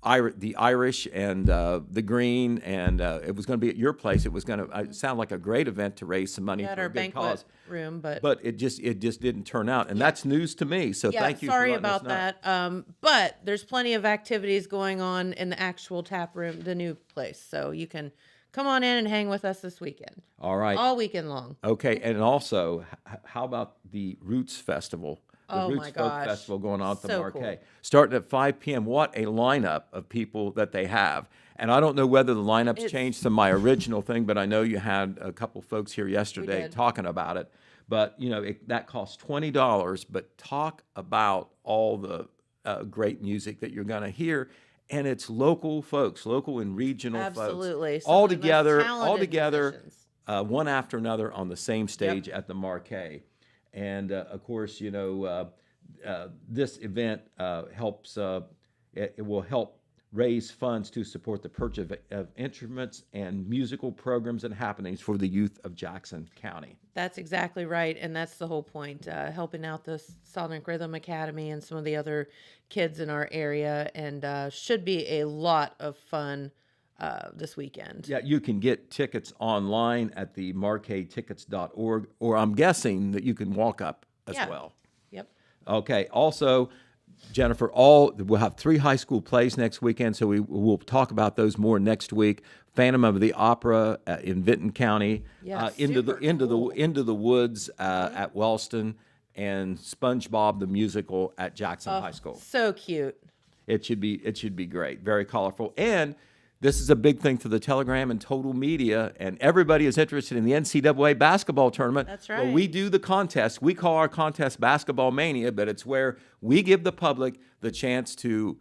Speaker 6: Irish and the Green, and it was going to be at your place. It was going to sound like a great event to raise some money
Speaker 5: We had
Speaker 6: for
Speaker 5: our
Speaker 6: a good
Speaker 5: banquet
Speaker 6: cause.
Speaker 5: room, but
Speaker 6: it just didn't turn out, and that's news to me. So
Speaker 5: yeah,
Speaker 6: thank you.
Speaker 5: sorry
Speaker 6: for letting us
Speaker 5: about
Speaker 6: know.
Speaker 5: that. But there's plenty of activities going on in the actual tap room, the new place, so you can come on in and hang with us this weekend,
Speaker 6: All right.
Speaker 5: all weekend long.
Speaker 6: Okay, and also, how about the Roots Festival? The
Speaker 5: Oh,
Speaker 6: Roots
Speaker 5: my
Speaker 6: Folk
Speaker 5: gosh.
Speaker 6: Festival going on at the
Speaker 5: So
Speaker 6: Marquee.
Speaker 5: cool.
Speaker 6: Starting at 5 p.m. What a lineup of people that they have. And I don't know whether the lineup's
Speaker 5: It's-
Speaker 6: changed from my original thing, but I know you had a couple folks here yesterday
Speaker 5: did.
Speaker 6: talking about it. But, that costs $20, but talk about all the great music that you're going to hear. And it's local folks, local and regional
Speaker 5: Absolutely.
Speaker 6: folks.
Speaker 5: Some
Speaker 6: All
Speaker 5: of the most
Speaker 6: together,
Speaker 5: talented musicians.
Speaker 6: one after another on the same stage at the Marquee. And of course, this event helps. It will help raise funds to support the purchase of instruments and musical programs and happenings for the youth of Jackson County.
Speaker 5: That's exactly right, and that's the whole point, helping out the Sonic Rhythm Academy and some of the other kids in our area, and should be a lot of fun this weekend.
Speaker 6: Yeah, you can get tickets online at the marquetickets.org, or I'm guessing that you can walk up as
Speaker 5: Yeah.
Speaker 6: well.
Speaker 5: Yep.
Speaker 6: Okay. Also, Jennifer, we'll have 3 high school plays next weekend, so we'll talk about those more next week. Phantom of the Opera in Vinton County,
Speaker 5: Yeah,
Speaker 6: into
Speaker 5: super cool.
Speaker 6: the woods at Wellston, and SpongeBob the musical at Jackson High School.
Speaker 5: So cute.
Speaker 6: It should be great, very colorful. And this is a big thing for the Telegram and Total Media, and everybody is interested in the NCAA basketball tournament.
Speaker 5: That's
Speaker 6: Well,
Speaker 5: right.
Speaker 6: we do the contest. We call our contest Basketball Mania, but it's where we give the public the chance to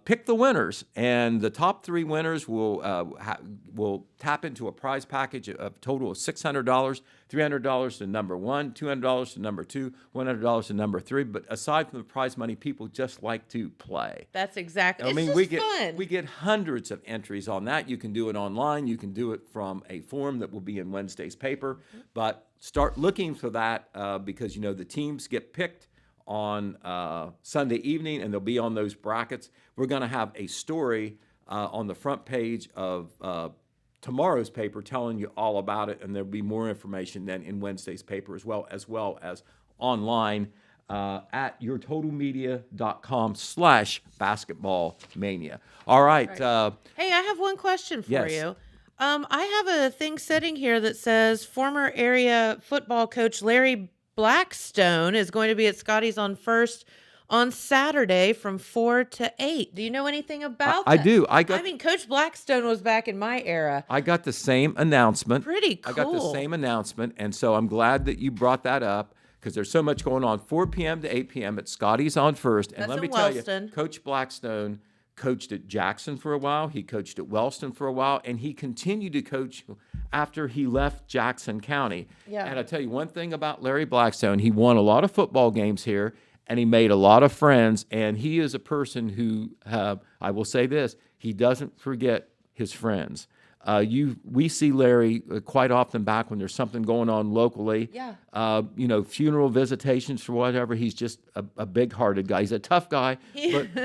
Speaker 6: pick the winners, and the top 3 winners will tap into a prize package of total of $600, $300 to number 1, $200 to number 2, $100 to number 3. But aside from the prize money, people just like to play.
Speaker 5: That's exactly.
Speaker 6: I mean,
Speaker 5: it's just fun.
Speaker 6: we get hundreds of entries on that. You can do it online. You can do it from a form that will be in Wednesday's paper. But start looking for that because the teams get picked on Sunday evening, and they'll be on those brackets. We're going to have a story on the front page of tomorrow's paper telling you all about it, and there'll be more information then in Wednesday's paper as well as online at yourtotalmedia.com/basketballmania. All right.
Speaker 5: Hey, I have one question for
Speaker 6: Yes.
Speaker 5: you. I have a thing sitting here that says former area football coach Larry Blackstone is going to be at Scotty's on First on Saturday from 4 to 8. Do you know anything about that?
Speaker 6: I do.
Speaker 5: I mean, Coach Blackstone was back in my era.
Speaker 6: I got the same announcement.
Speaker 5: Pretty cool.
Speaker 6: I got the same announcement, and so I'm glad that you brought that up because there's so much going on. 4 p.m. to 8 p.m. at Scotty's on First. And
Speaker 5: That's
Speaker 6: let me
Speaker 5: in
Speaker 6: tell you,
Speaker 5: Wellston.
Speaker 6: Coach Blackstone coached at Jackson for a while. He coached at Wellston for a while, and he continued to coach after he left Jackson County.
Speaker 5: Yeah.
Speaker 6: And I tell you one thing about Larry Blackstone, he won a lot of football games here, and he made a lot of friends, and he is a person who, I will say this, he doesn't forget his friends. We see Larry quite often back when there's something going on locally.
Speaker 5: Yeah.
Speaker 6: Funeral visitations for whatever. He's just a big-hearted guy. He's a tough guy,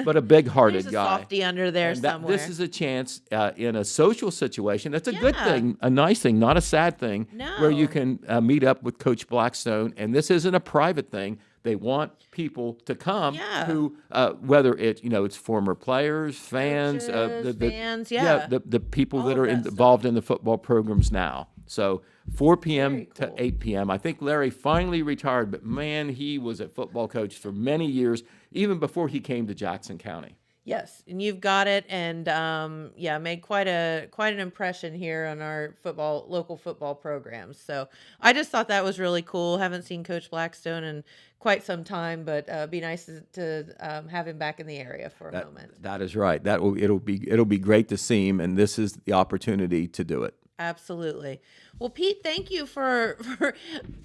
Speaker 6: but a big-hearted
Speaker 5: There's a
Speaker 6: guy.
Speaker 5: softy under there
Speaker 6: And
Speaker 5: somewhere.
Speaker 6: this is a chance in a social situation. That's a good
Speaker 5: Yeah.
Speaker 6: thing, a nice thing, not a sad thing, where you
Speaker 5: No.
Speaker 6: can meet up with Coach Blackstone. And this isn't a private thing. They want people to come
Speaker 5: Yeah.
Speaker 6: who, whether it's former players, fans,
Speaker 5: Coaches, fans,
Speaker 6: the people
Speaker 5: All
Speaker 6: that
Speaker 5: of
Speaker 6: are
Speaker 5: that stuff.
Speaker 6: involved in the football programs now. So 4 p.m.
Speaker 5: Very
Speaker 6: to
Speaker 5: cool.
Speaker 6: 8 p.m. I think Larry finally retired, but man, he was a football coach for many years, even before he came to Jackson County.
Speaker 5: Yes, and you've got it, and made quite an impression here on our local football programs. So I just thought that was really cool. Haven't seen Coach Blackstone in quite some time, but be nice to have him back in the area for a moment.
Speaker 6: That is right. It'll be great to see him, and this is the opportunity to do it.
Speaker 5: Absolutely. Well, Pete, thank you for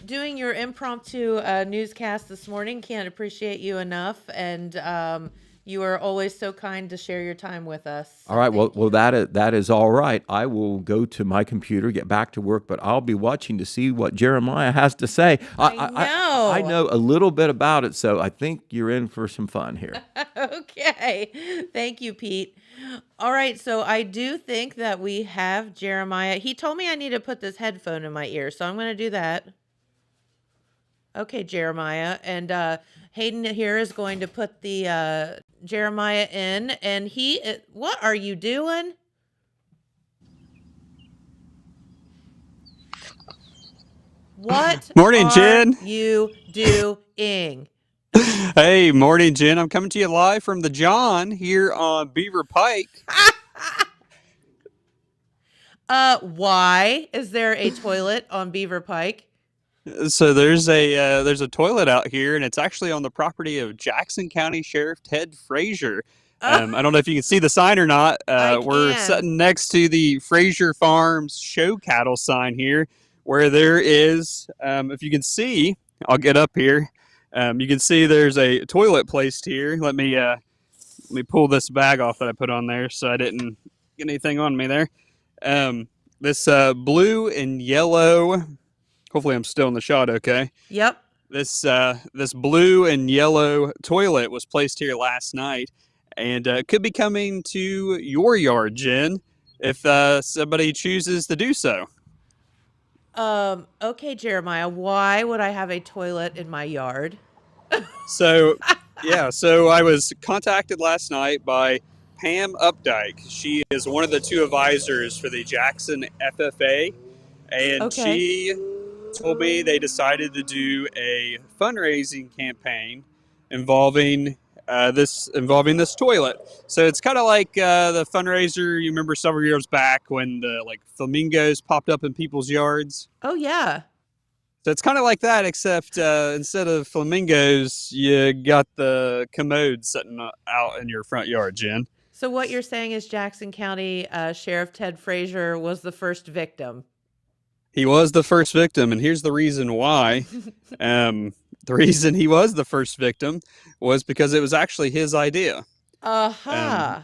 Speaker 5: doing your impromptu newscast this morning. Can't appreciate you enough, and you are always so kind to share your time with us.
Speaker 6: All right. Well, that is all right. I will go to my computer, get back to work, but I'll be watching to see what Jeremiah has to say. I know a little bit about it, so I think you're in for some fun here.
Speaker 5: Okay. Thank you, Pete. All right. So I do think that we have Jeremiah. He told me I need to put this headphone in my ear, so I'm going to do that. Okay, Jeremiah. And Hayden here is going to put the Jeremiah in. And what are you doing? What
Speaker 7: Morning,
Speaker 5: are
Speaker 7: Jen.
Speaker 5: you doing?
Speaker 7: Hey, morning, Jen. I'm coming to you live from the John here on Beaver Pike.
Speaker 5: Why is there a toilet on Beaver Pike?
Speaker 7: So there's a toilet out here, and it's actually on the property of Jackson County Sheriff Ted Frazier. I don't know if you can see the sign or not. We're
Speaker 5: can.
Speaker 7: sitting next to the Frazier Farms show cattle sign here, where there is, if you can see, I'll get up here. You can see there's a toilet placed here. Let me pull this bag off that I put on there so I didn't get anything on me there. This blue and yellow. Hopefully I'm still in the shot okay.
Speaker 5: Yep.
Speaker 7: This blue and yellow toilet was placed here last night, and could be coming to your yard, Jen, if somebody chooses to do so.
Speaker 5: Okay, Jeremiah, why would I have a toilet in my yard?
Speaker 7: So I was contacted last night by Pam Updike. She is one of the 2 advisors for the Jackson FFA, and she told me they decided to do a fundraising campaign involving this toilet. So it's kind of like the fundraiser you remember several years back when the flamingos popped up in people's yards.
Speaker 5: Oh, yeah.
Speaker 7: So it's kind of like that, except instead of flamingos, you got the commode sitting out in your front yard, Jen.
Speaker 5: So what you're saying is Jackson County Sheriff Ted Frazier was the first victim.
Speaker 7: He was the first victim, and here's the reason why. The reason he was the first victim was because it was actually his idea.
Speaker 5: Uh-huh.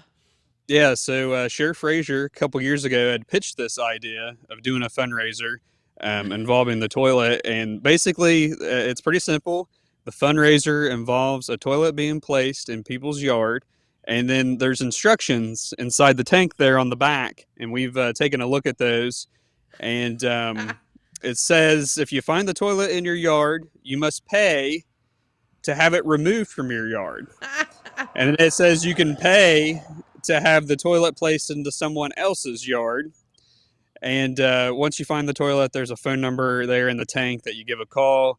Speaker 7: Yeah, so Sheriff Frazier a couple years ago had pitched this idea of doing a fundraiser involving the toilet, and basically it's pretty simple. The fundraiser involves a toilet being placed in people's yard, and then there's instructions inside the tank there on the back, and we've taken a look at those, and it says if you find the toilet in your yard, you must pay to have it removed from your yard. And it says you can pay to have the toilet placed into someone else's yard. And once you find the toilet, there's a phone number there in the tank that you give a call,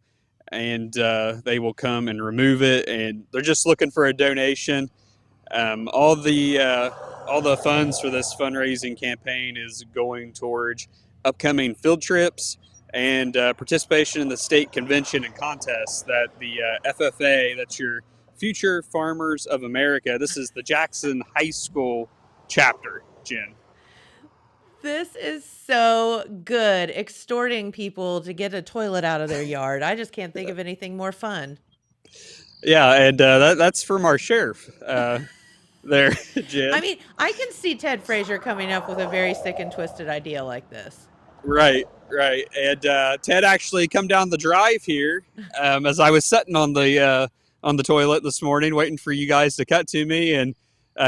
Speaker 7: and they will come and remove it. And they're just looking for a donation. All the funds for this fundraising campaign is going towards upcoming field trips and participation in the state convention and contests that the FFA, that's your Future Farmers of America. This is the Jackson High School chapter, Jen.
Speaker 5: This is so good, extorting people to get a toilet out of their yard. I just can't think of anything more fun.
Speaker 7: Yeah, and that's from our sheriff there, Jen.
Speaker 5: I mean, I can see Ted Frazier coming up with a very sick and twisted idea like this.
Speaker 7: Right. And Ted actually come down the drive here as I was sitting on the toilet this morning waiting for you guys to cut to me, and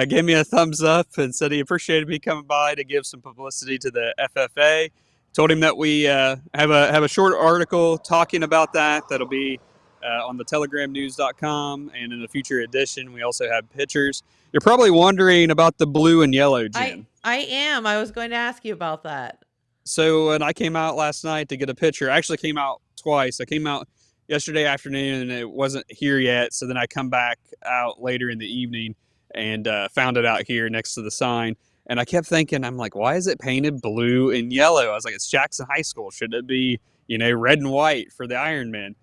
Speaker 7: gave me a thumbs up and said he appreciated me coming by to give some publicity to the FFA. Told him that we have a short article talking about that'll be on the telegramnews.com, and in a future edition we also have pictures. You're probably wondering about the blue and yellow, Jen.
Speaker 5: I am. I was going to ask you about that.
Speaker 7: So when I came out last night to get a picture, I actually came out twice. I came out yesterday afternoon and it wasn't here yet, so then I come back out later in the evening and found it out here next to the sign. And I kept thinking, I'm like, why is it painted blue and yellow? I was like, it's Jackson High School. Should it be, red and white for the Ironmen?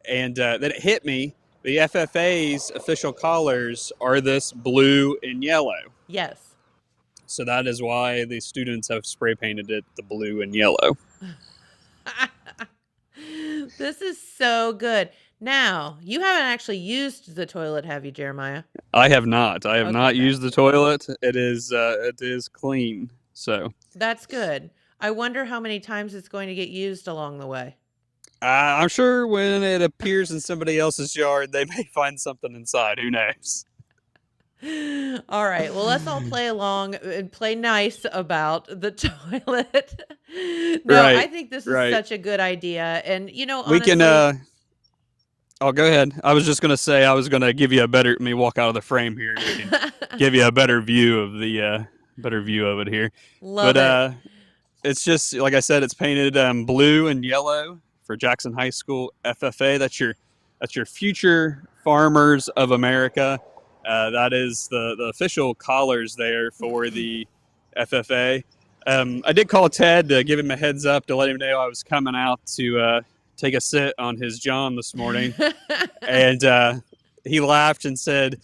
Speaker 7: And then it hit me. The FFA's official colors are this blue and yellow.
Speaker 5: Yes.
Speaker 7: So that is why the students have spray painted it the blue and yellow.
Speaker 5: This is so good. Now, you haven't actually used the toilet, have you, Jeremiah?
Speaker 7: I have not. I have not
Speaker 5: Okay.
Speaker 7: used the toilet. It is clean. So
Speaker 5: That's good. I wonder how many times it's going to get used along the way.
Speaker 7: I'm sure when it appears in somebody else's yard, they may find something inside. Who knows?
Speaker 5: All right. Well, let's all play along and play nice about the toilet. No,
Speaker 7: Right,
Speaker 5: I think this is
Speaker 7: right.
Speaker 5: such a good idea. And,
Speaker 7: We
Speaker 5: honestly,
Speaker 7: can. Oh, go ahead. I was just gonna say I was gonna give you a better. Let me walk out of the frame here. We can give you a better view of it here.
Speaker 5: love
Speaker 7: But
Speaker 5: it.
Speaker 7: it's just like I said. It's painted blue and yellow for Jackson High School FFA. That's your Future Farmers of America. That is the official collars there for the FFA. I did call Ted to give him a heads up to let him know I was coming out to take a sit on his John this morning. And he laughed and said,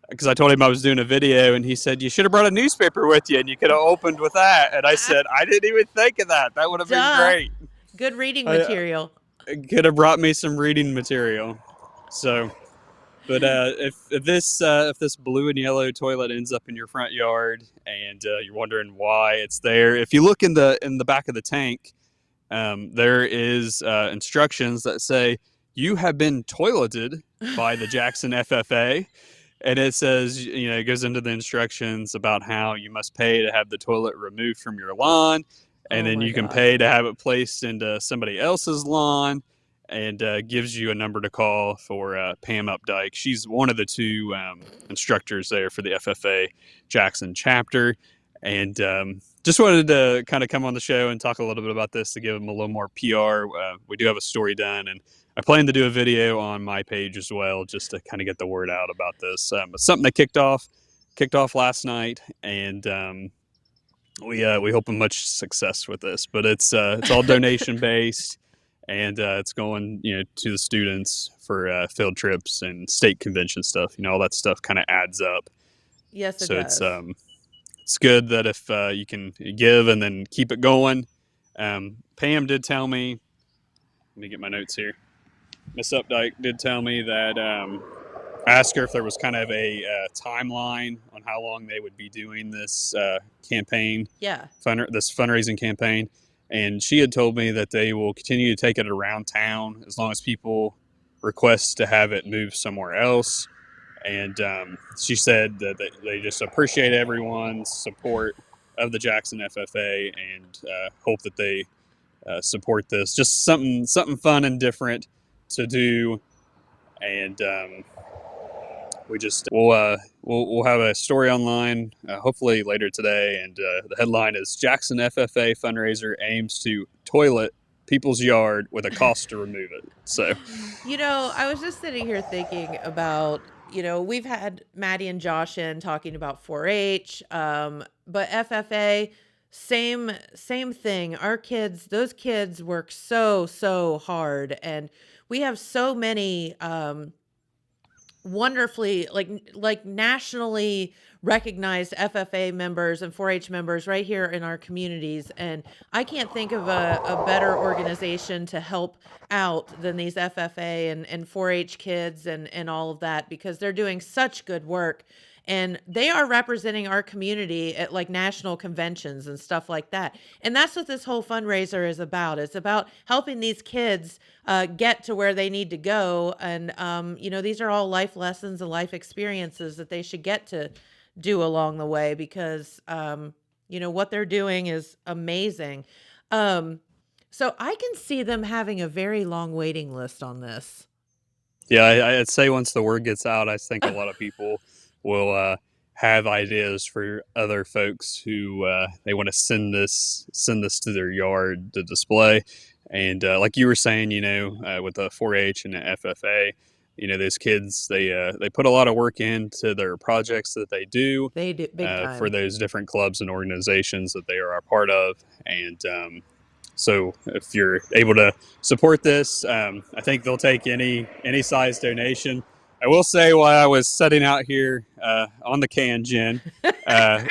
Speaker 7: because I told him I was doing a video, and he said, you should have brought a newspaper with you and you could have opened with that. And I said, I didn't even think of that. That would have been
Speaker 5: Duh.
Speaker 7: great.
Speaker 5: Good reading material.
Speaker 7: Could have brought me some reading material. So, but if this blue and yellow toilet ends up in your front yard and you're wondering why it's there, if you look in the back of the tank, there is instructions that say you have been toileted by the Jackson FFA, and it says, it goes into the instructions about how you must pay to have the toilet removed from your lawn, and
Speaker 5: Oh
Speaker 7: then
Speaker 5: my
Speaker 7: you can
Speaker 5: God.
Speaker 7: pay to have it placed into somebody else's lawn, and gives you a number to call for Pam Updike. She's one of the two instructors there for the FFA Jackson chapter. And just wanted to kind of come on the show and talk a little bit about this to give them a little more PR. We do have a story done, and I plan to do a video on my page as well, just to kind of get the word out about this. It's something that kicked off last night, and we hope on much success with this. But it's all donation based, and it's going, to the students for field trips and state convention stuff. All that stuff kind of adds up.
Speaker 5: Yes, it
Speaker 7: So
Speaker 5: does.
Speaker 7: it's good that if you can give and then keep it going. Pam did tell me, let me get my notes here. Miss Updike did tell me that I asked her if there was kind of a timeline on how long they would be doing this campaign, this fundraising campaign. And she had told me that they will continue to take it around town as long as people request to have it moved somewhere else. And she said that they just appreciate everyone's support of the Jackson FFA and hope that they support this. Just something fun and different to do. And we'll have a story online hopefully later today. And the headline is Jackson FFA fundraiser aims to toilet people's yard with a cost to remove it. So,
Speaker 5: I was just sitting here thinking about, we've had Maddie and Josh in talking about 4-H, but FFA, same thing. Those kids work so hard, and we have so many wonderfully like nationally recognized FFA members and 4-H members right here in our communities. And I can't think of a better organization to help out than these FFA and 4-H kids and all of that, because they're doing such good work. And they are representing our community at like national conventions and stuff like that. And that's what this whole fundraiser is about. It's about helping these kids get to where they need to go. And, these are all life lessons and life experiences that they should get to do along the way, because, what they're doing is amazing. So I can see them having a very long waiting list on this.
Speaker 7: Yeah, I'd say once the word gets out, I think a lot of people will have ideas for other folks who they want to send this to their yard to display. And like you were saying, with the 4-H and the FFA, those kids, they put a lot of work into their projects that they do.
Speaker 5: They do big time.
Speaker 7: For those different clubs and organizations that they are a part of. And so if you're able to support this, I think they'll take any size donation. I will say, while I was setting out here on the can, Jen,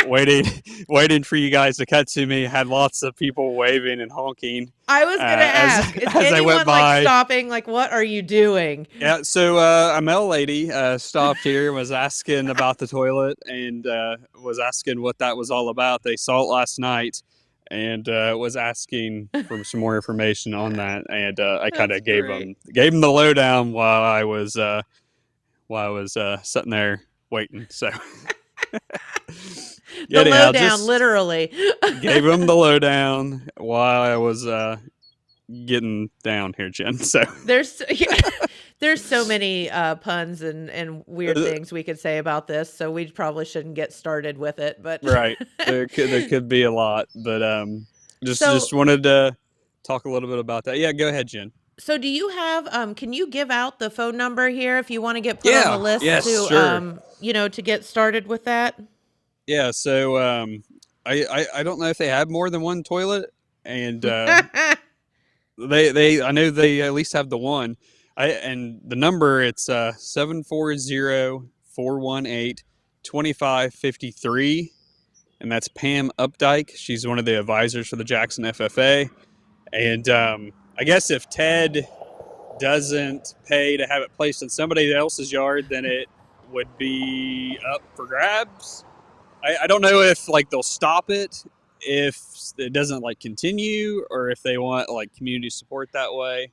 Speaker 7: waiting for you guys to cut to me, had lots of people waving and honking.
Speaker 5: I was going to ask, is anyone stopping? Like, what are you doing?
Speaker 7: Yeah, so a male lady stopped here, was asking about the toilet, and was asking what that was all about. They saw it last night, and was asking for some more information on that. And I kind of gave them the lowdown while I was sitting there waiting. So
Speaker 5: the lowdown, literally.
Speaker 7: Gave him the lowdown while I was getting down here, Jen. So
Speaker 5: there's so many puns and weird things we could say about this, so we probably shouldn't get started with it. But
Speaker 7: right, there could be a lot, but just wanted to talk a little bit about that. Yeah, go ahead, Jen.
Speaker 5: So do you have, can you give out the phone number here if you want to get put on the list to get started with that?
Speaker 7: Yeah. So, I don't know if they have more than one toilet, and, I know they at least have the one. And the number, it's 740-418-2553. And that's Pam Updike. She's one of the advisors for the Jackson FFA. And, I guess if Ted doesn't pay to have it placed in somebody else's yard, then it would be up for grabs. I don't know if they'll stop it if it doesn't continue, or if they want community support that way.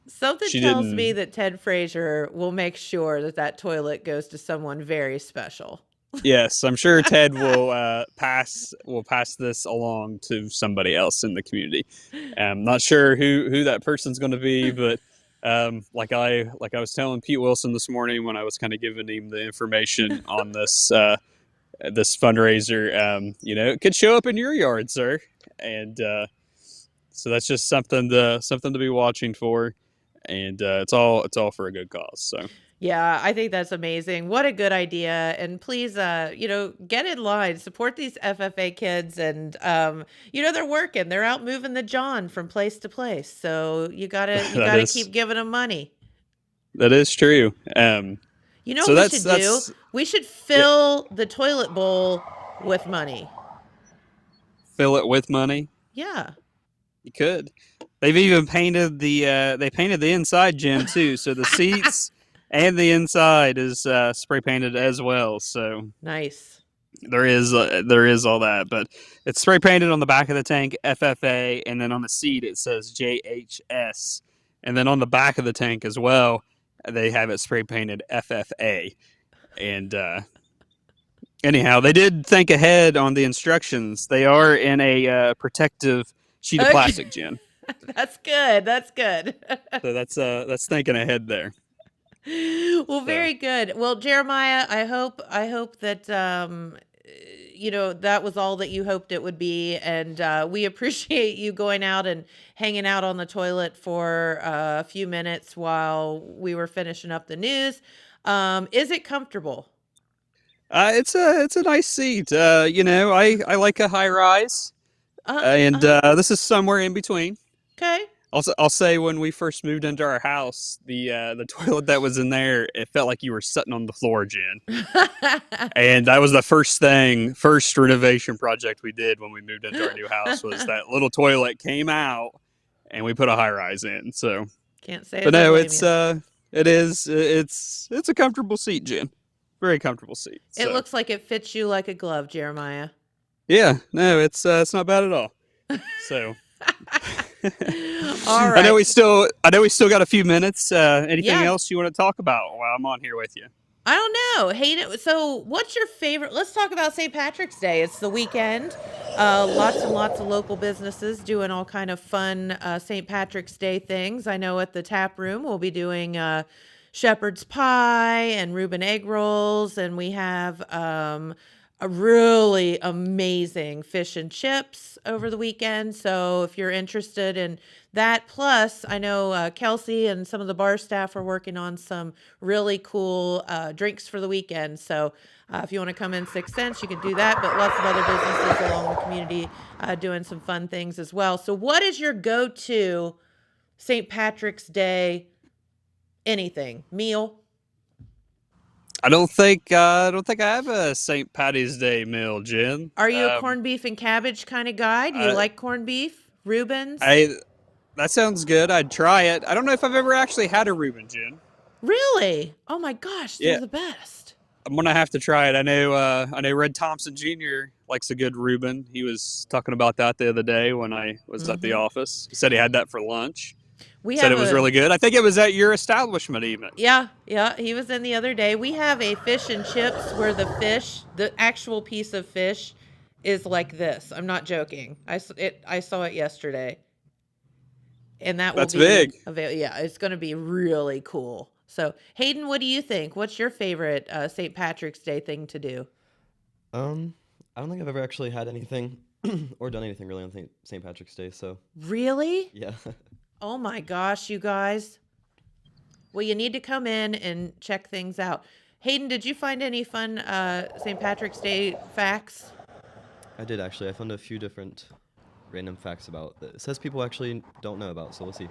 Speaker 5: Something tells me that Ted Frazier will make sure that toilet goes to someone very special.
Speaker 7: Yes, I'm sure Ted will pass this along to somebody else in the community. I'm not sure who that person's going to be, but like I was telling Pete Wilson this morning when I was kind of giving him the information on this this fundraiser, it could show up in your yard, sir. And so that's just something to be watching for, and it's all for a good cause. So.
Speaker 5: Yeah, I think that's amazing. What a good idea. And please, get in line, support these FFA kids. And, they're working, they're out moving the John from place to place. So you
Speaker 7: That
Speaker 5: gotta
Speaker 7: is
Speaker 5: keep giving them money.
Speaker 7: that is true.
Speaker 5: You know
Speaker 7: So
Speaker 5: what we
Speaker 7: that's
Speaker 5: should do?
Speaker 7: that's
Speaker 5: We should
Speaker 7: yeah,
Speaker 5: fill the toilet bowl with money.
Speaker 7: fill it with money.
Speaker 5: Yeah.
Speaker 7: You could. They've even painted they painted the inside, Jen, too. So the seats and the inside is spray painted as well. So
Speaker 5: Nice.
Speaker 7: there is all that, but it's spray painted on the back of the tank FFA, and then on the seat it says JHS, and then on the back of the tank as well they have it spray painted FFA. And anyhow, they did think ahead on the instructions. They are in a protective sheet of
Speaker 5: Okay.
Speaker 7: plastic, Jen.
Speaker 5: That's good. That's good.
Speaker 7: So that's thinking ahead there.
Speaker 5: Well,
Speaker 7: So
Speaker 5: very good. Well, Jeremiah, I hope that that was all that you hoped it would be, and we appreciate you going out and hanging out on the toilet for a few minutes while we were finishing up the news. Is it comfortable?
Speaker 7: it's a nice seat. I like a high rise,
Speaker 5: Uh,
Speaker 7: and
Speaker 5: uh,
Speaker 7: this is somewhere in between.
Speaker 5: okay.
Speaker 7: I'll say when we first moved into our house, the toilet that was in there, it felt like you were sitting on the floor, Jen. And that was the first renovation project we did when we moved into our new house was that little toilet came out and we put a high rise in. So,
Speaker 5: Can't say
Speaker 7: but
Speaker 5: as I
Speaker 7: no,
Speaker 5: blame
Speaker 7: it's
Speaker 5: you.
Speaker 7: it's a comfortable seat, Jen. Very comfortable seat.
Speaker 5: It
Speaker 7: So
Speaker 5: looks like it fits you like a glove, Jeremiah.
Speaker 7: yeah, no, it's not bad at all. So.
Speaker 5: All
Speaker 7: I know
Speaker 5: right.
Speaker 7: we still got a few minutes. Anything
Speaker 5: Yeah.
Speaker 7: else you want to talk about while I'm on here with you?
Speaker 5: I don't know. Hayden, so what's your favorite? Let's talk about St. Patrick's Day. It's the weekend. Lots and lots of local businesses doing all kind of fun St. Patrick's Day things. I know at the tap room we'll be doing shepherd's pie and Reuben egg rolls, and we have a really amazing fish and chips over the weekend. So if you're interested in that, plus I know Kelsey and some of the bar staff are working on some really cool drinks for the weekend. So if you want to come in 6 cents, you can do that. But lots of other businesses along the community doing some fun things as well. So what is your go-to St. Patrick's Day anything meal?
Speaker 7: I don't think I have a St. Patty's Day meal, Jen.
Speaker 5: Are you a corned beef and cabbage kind of guy? Do you
Speaker 7: I,
Speaker 5: like corned beef? Reubens?
Speaker 7: that sounds good. I'd try it. I don't know if I've ever actually had a Reuben, Jen.
Speaker 5: Really? Oh my gosh, they're
Speaker 7: Yeah,
Speaker 5: the best.
Speaker 7: I'm gonna have to try it. I know Red Thompson Jr. likes a good Reuben. He was talking about that the other day when I was at the office. He said he had that for lunch.
Speaker 5: We
Speaker 7: Said
Speaker 5: have
Speaker 7: it was
Speaker 5: a
Speaker 7: really good. I think it was at your establishment even.
Speaker 5: Yeah, he was in the other day. We have a fish and chips where the actual piece of fish is like this. I'm not joking. I saw it yesterday. And that will
Speaker 7: That's
Speaker 5: be
Speaker 7: big.
Speaker 5: available. Yeah, it's going to be really cool. So, Hayden, what do you think? What's your favorite St. Patrick's Day thing to do?
Speaker 8: I don't think I've ever actually had anything or done anything really on St. Patrick's Day, so
Speaker 5: Really?
Speaker 8: yeah.
Speaker 5: Oh my gosh, you guys. Well, you need to come in and check things out. Hayden, did you find any fun St. Patrick's Day facts?
Speaker 8: I did actually. I found a few different random facts about that it says people actually don't know about, so we'll see.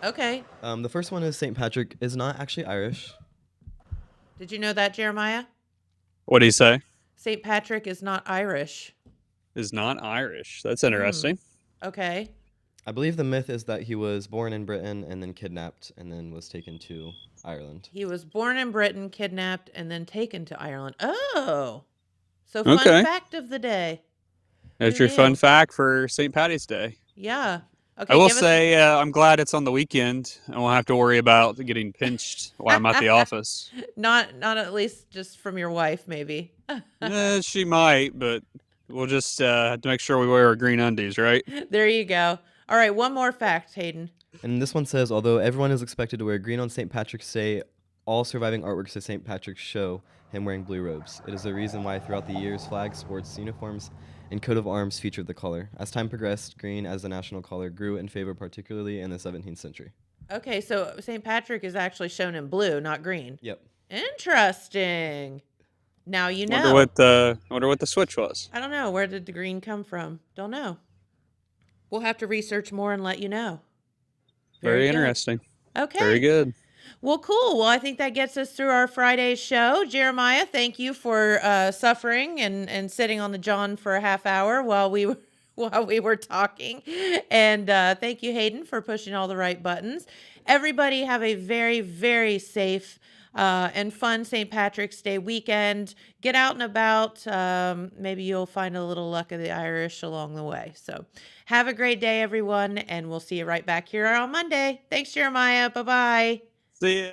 Speaker 5: Okay.
Speaker 8: The first one is St. Patrick is not actually Irish.
Speaker 5: Did you know that, Jeremiah?
Speaker 7: What do you say?
Speaker 5: St. Patrick is not Irish.
Speaker 7: Is not Irish. That's interesting.
Speaker 5: Okay.
Speaker 8: I believe the myth is that he was born in Britain and then kidnapped and then was taken to Ireland.
Speaker 5: He was born in Britain, kidnapped, and then taken to Ireland. Oh. So fun
Speaker 7: Okay.
Speaker 5: fact of the day.
Speaker 7: That's
Speaker 5: Who
Speaker 7: your fun
Speaker 5: knew?
Speaker 7: fact for St. Patty's Day.
Speaker 5: Yeah. Okay,
Speaker 7: I will
Speaker 5: give us
Speaker 7: say I'm glad it's on the weekend. I won't have to worry about getting pinched while I'm at the office.
Speaker 5: not at least just from your wife, maybe.
Speaker 7: She might, but we'll just have to make sure we wear our green undies, right?
Speaker 5: There you go. All right, one more fact, Hayden.
Speaker 8: And this one says, although everyone is expected to wear green on St. Patrick's Day, all surviving artworks of St. Patrick's show him wearing blue robes. It is the reason why throughout the years, flags, sports, uniforms, and coat of arms featured the color. As time progressed, green as the national color grew in favor, particularly in the 17th century.
Speaker 5: Okay, so St. Patrick is actually shown in blue, not green.
Speaker 8: Yep.
Speaker 5: Interesting. Now you know.
Speaker 7: Wonder what the switch was.
Speaker 5: I don't know. Where did the green come from? Don't know. We'll have to research more and let you know.
Speaker 7: Very
Speaker 5: good.
Speaker 7: interesting.
Speaker 5: Okay.
Speaker 7: Very good.
Speaker 5: Well, cool. Well, I think that gets us through our Friday show. Jeremiah, thank you for suffering and sitting on the John for a half hour while we were talking. And thank you, Hayden, for pushing all the right buttons. Everybody have a very, very safe and fun St. Patrick's Day weekend. Get out and about. Maybe you'll find a little luck of the Irish along the way. So have a great day, everyone, and we'll see you right back here on Monday. Thanks, Jeremiah. Bye-bye.
Speaker 7: See ya.